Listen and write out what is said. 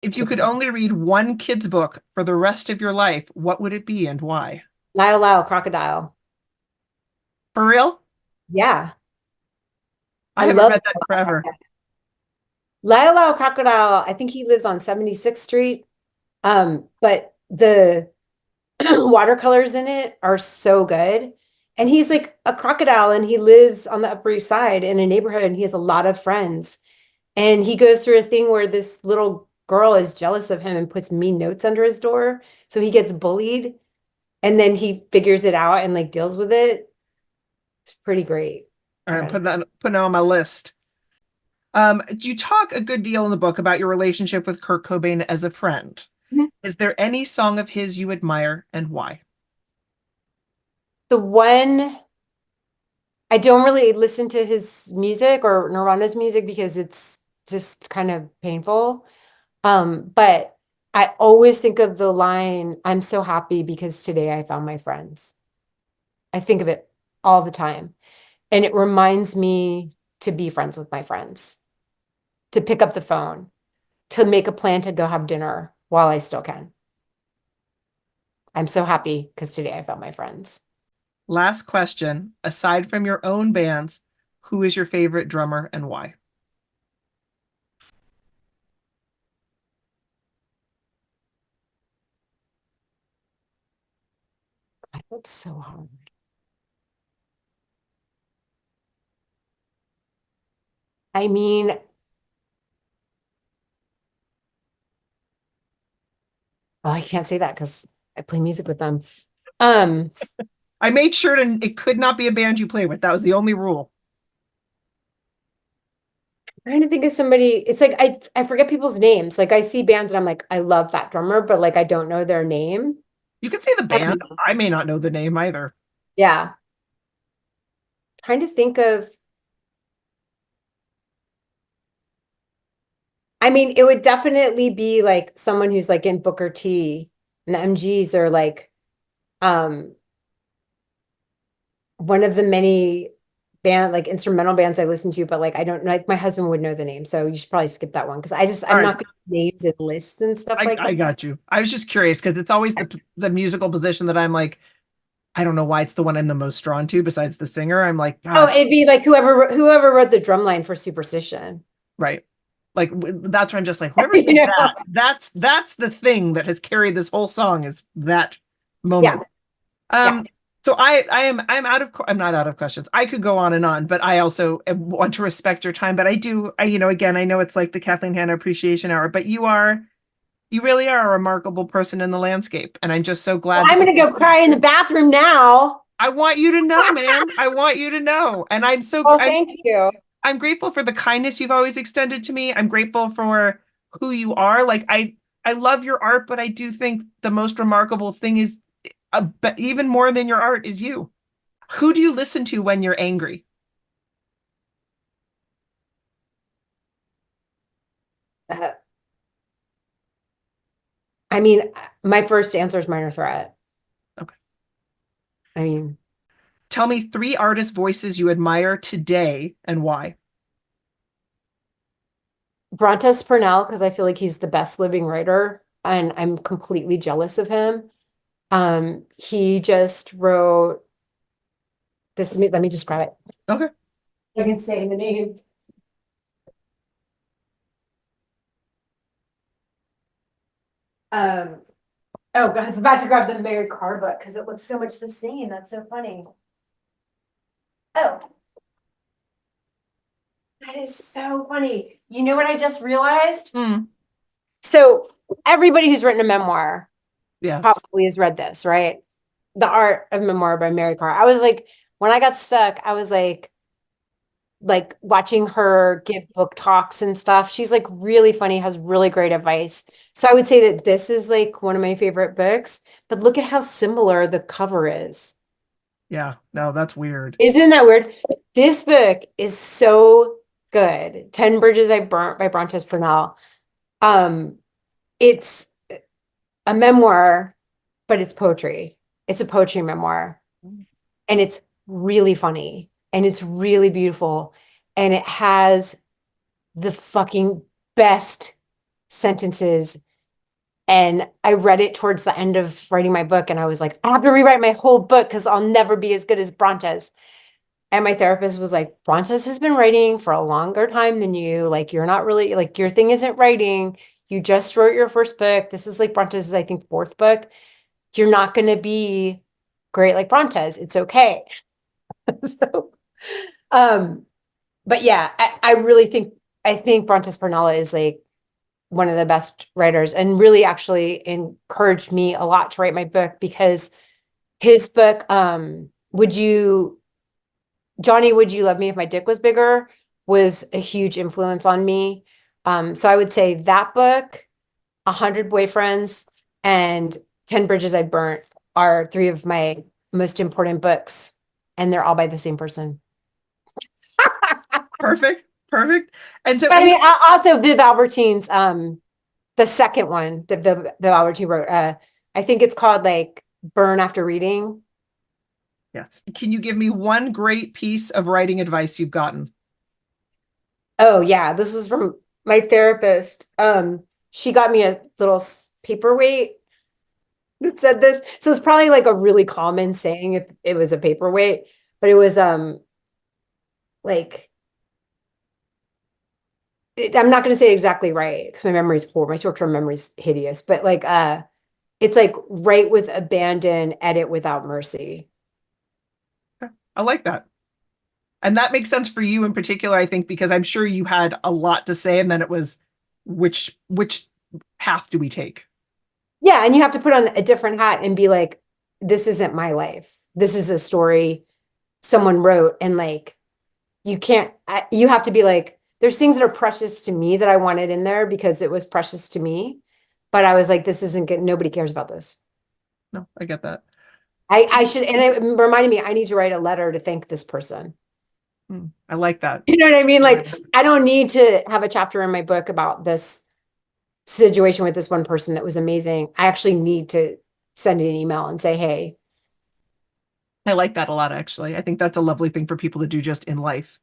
If you could only read one kid's book for the rest of your life, what would it be and why? Lyle Lyle Crocodile. For real? Yeah, I I haven't love read that in forever. Lyle Lyle Crocodile. I think he lives on 76th Street. But the watercolors in it are so good. And he's like a crocodile and he lives on the Upper East Side in a neighborhood and he has a lot of friends. And he goes through a thing where this little girl is jealous of him and puts mean notes under his door. So he gets bullied and then he figures it out and like deals with it. It's pretty great. All I right, gotta put that on my list. You talk a good deal in the book about your relationship with Kurt Cobain as a friend. say. Is there any song of his you admire and why? The one I don't really listen to his music or Nirvana's music because it's just kind of painful. But I always think of the line, I'm so happy because today I found my friends. I think of it all the time. And it reminds me to be friends with my friends, to pick up the phone, to make a plan to go have dinner while I still can. I'm so happy because today I found my friends. Last question. Aside from your own bands, who is your favorite drummer and why? God, that's so hard. I mean, oh, I can't say that because I play music with them. Um, I made sure it could not be a band you play with. That was the only rule. trying to think of somebody. It's like I forget people's names. Like I see bands and I'm like, I love that drummer, but like I don't know their name. You can say the band. Um, I may not know the name either. yeah. Trying to think of, I mean, it would definitely be like someone who's like in Booker T and MGs or like um one of the many band like instrumental bands I listen to, but like I don't know, like my husband would know the name. So you should probably skip that one because All I'm right, not good with names and lists and stuff like I that. got you. I was just curious because it's always the musical position that I'm like, I don't know why it's the one I'm the most drawn to besides the singer. I'm like, Oh, God, it'd be like whoever wrote the drum line for Superstition. right. Like that's where I'm just like, whoever You did know? that, that's the thing that has carried this whole song is that Yeah, moment. yeah. Um, so I'm out of I'm not out of questions. I could go on and on, but I also want to respect your time. But again, I know it's like the Kathleen Hanna Appreciation Hour, but you really are a remarkable person in the landscape, and I'm just so Well, glad that I'm gonna go cry in the bathroom now. I want you to know, man. I want you to know, and Oh, thank you. I'm grateful for the kindness you've always extended to me. I'm grateful for who you are. Like I love your art, but I do think the most remarkable thing is even more than your art is you. Who do you listen to when you're angry? Uh, I mean, my first answer is Minor Threat. Okay. I mean, Tell me three artist voices you admire today and why. Brontes Purnell, because I feel like he's the best living writer, and I'm completely jealous of him. He just wrote this. Let me just grab it. Okay. I can say the name. Um, oh God, I was about to grab the Mary Carr book because it looks so much the same. That's so funny. Oh, that is so funny. You know what I just realized? Hmm. So everybody who's written a memoir Yes. probably has read this, right? The Art of Memoir by Mary Carr. I was like, when I got stuck, I was like watching her give book talks and stuff. She's like really funny, has really great advice. So I would say that this is like one of my favorite books, but look at how similar the cover is. Yeah. No, that's weird. Isn't that weird? This book is so good. 10 Bridges I Burnt by Brontes Purnell. Um, it's a memoir, but it's poetry. It's a poetry memoir. And it's really funny and it's really beautiful. And it has the fucking best sentences. And I read it towards the end of writing my book, and I was like, I have to rewrite my whole book because I'll never be as good as Brontes. And my therapist was like, Brontes has been writing for a longer time than you. Like, you're not really, like, your thing isn't writing. You just wrote your first book. This is like Brontes' I think, fourth book. You're not going to be great like Brontes. It's okay. So, um, but yeah, I really think, I think Brontes Pernella is like one of the best writers and really actually encouraged me a lot to write my book because his book, Johnny, Would You Love Me If My Dick Was Bigger, was a huge influence on me. So I would say that book, 100 Boyfriends, and 10 Bridges I Burnt are three of my most important books, and they're all by the same person. Perfect. Perfect. And so I in mean, also Viv Albertine's, the second one that Viv Albertine wrote, I think it's called like Burn After Reading. yes, can you give me one great piece of writing advice you've gotten? Oh yeah, this is from my therapist. She got me a little paperweight that said this. So it's probably like a really common saying if it was a paperweight, but it was like I'm not going to say it exactly right because my memory's poor. My short-term memory's hideous, but like it's like write with abandon, edit without mercy. I like that. And that makes sense for you in particular, I think, because I'm sure you had a lot to say, and then it was which path do we take? Yeah, and you have to put on a different hat and be like, this isn't my life. This is a story someone wrote, and like you can't. You have to be like, there's things that are precious to me that I wanted in there because it was precious to me, but I was like, this isn't good. Nobody cares about this. No, I get that. I should, and it reminded me, I need to write a letter to thank this person. I like that. You know what I mean? Like, I don't need to have a chapter in my book about this situation with this one person that was amazing. I actually need to send an email and say, hey, I like that a lot, actually. I think that's a lovely thing for people to do just in life.